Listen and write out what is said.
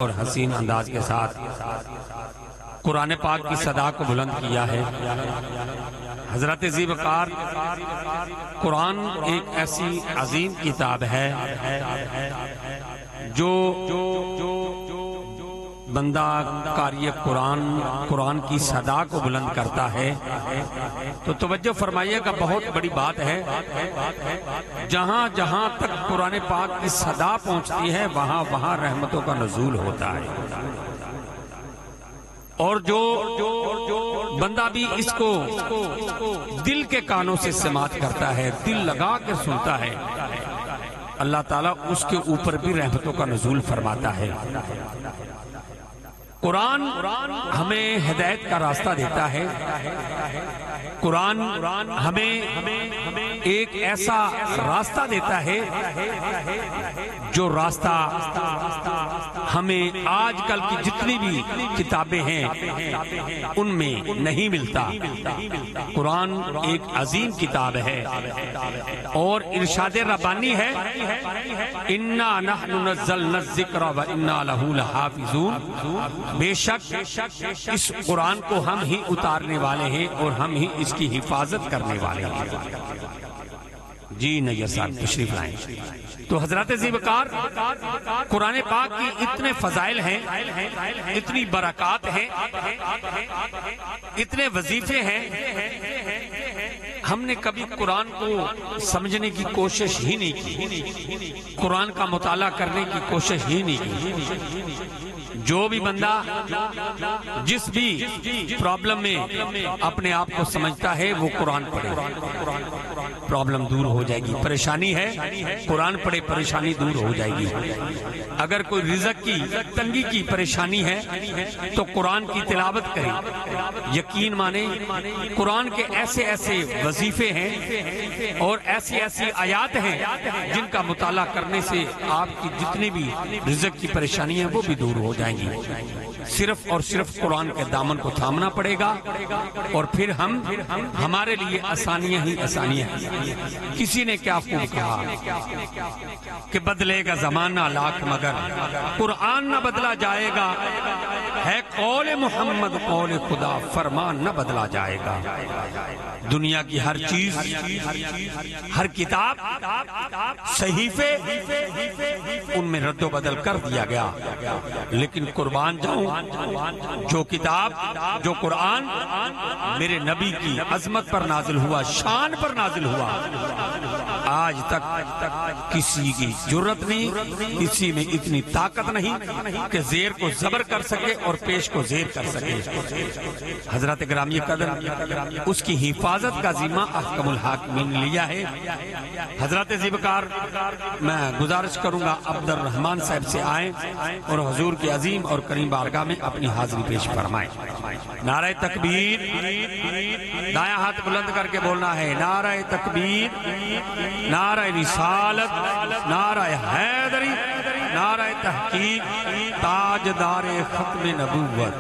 اور حسین انداز کے ساتھ قرآن پاک کی صدا کو بلند کیا ہے۔ حضرت ذیوقار قرآن ایک ایسی عظیم کتاب ہے جو بندہ قاری قرآن کی صدا کو بلند کرتا ہے تو توجہ فرمائیے گا، بہت بڑی بات ہے۔ جہاں جہاں تک قرآن پاک کی صدا پہنچتی ہے وہاں وہاں رحمتوں کا نزول ہوتا ہے، اور جو بندہ بھی اس کو دل کے کانوں سے سماعت کرتا ہے، دل لگا کے سنتا ہے، اللہ تعالیٰ اس کے اوپر بھی رحمتوں کا نزول فرماتا ہے۔ قرآن ہمیں ہدایت کا راستہ دیتا ہے۔ قرآن ہمیں ایک ایسا راستہ دیتا ہے جو راستہ ہمیں آج کل کی جتنی بھی کتابیں ہیں ان میں نہیں ملتا۔ قرآن ایک عظیم کتاب ہے اور ارشاد ربانی ہے، اِنَّا نَحْنُ نَزَّلْنَا الذِّكْرَ وَإِنَّا لَهُ لَحَافِظُونَ، بے شک اس قرآن کو ہم ہی اتارنے والے ہیں اور ہم ہی اس کی حفاظت کرنے والے ہیں۔ جی نیّر صاحب تشریف لائیں۔ تو حضرت ذیوقار قرآن پاک کی اتنے فضائل ہیں، اتنی برکات ہیں، اتنے وظیفے ہیں، ہم نے کبھی قرآن کو سمجھنے کی کوشش ہی نہیں کی، قرآن کا مطالعہ کرنے کی کوشش ہی نہیں کی۔ جو بھی بندہ جس بھی پرابلم میں اپنے آپ کو سمجھتا ہے وہ قرآن پڑھے، پرابلم دور ہو جائے گی۔ پریشانی ہے قرآن پڑھے، پریشانی دور ہو جائے گی۔ اگر کوئی رزق کی تنگی کی پریشانی ہے تو قرآن کی تلاوت کریں، یقین مانیں قرآن کے ایسے ایسے وظیفے ہیں اور ایسی ایسی آیات ہیں جن کا مطالعہ کرنے سے آپ کی جتنی بھی رزق کی پریشانی ہے وہ بھی دور ہو جائیں گی۔ صرف اور صرف قرآن کے دامن کو تھامنا پڑے گا اور پھر ہمارے لیے آسانیاں ہی آسانیاں ہیں۔ کسی نے کیا خوب کہا کہ بدلے گا زمانہ لاکھ مگر قرآن نہ بدلا جائے گا، ہے قول محمد قول خدا فرمان نہ بدلا جائے گا۔ دنیا کی ہر چیز، ہر کتاب، صحیفے ان میں رد و بدل کر دیا گیا، لیکن قربان جاؤں جو کتاب جو قرآن میرے نبی کی عظمت پر نازل ہوا، شان پر نازل ہوا، آج تک کسی کی جرت نہیں، کسی میں اتنی طاقت نہیں کہ زیر کو زبر کر سکے اور پیش کو زیر کر سکے۔ حضرت گرامی قدر اس کی حفاظت کا ذمہ احکم الحاکمین نے لیا ہے۔ حضرت ذیوقار میں گزارش کروں گا عبد الرحمن صاحب سے آئیں اور حضور کی عظیم اور کریم بارگاہ میں اپنی حاضری پیش فرمائیں۔ نعرہ تکبیر، دایاں ہاتھ بلند کر کے بولنا ہے، نعرہ تکبیر، نعرہ رسالت، نعرہ حیدری، نعرہ تحقیق، تاجدار ختم نبوت۔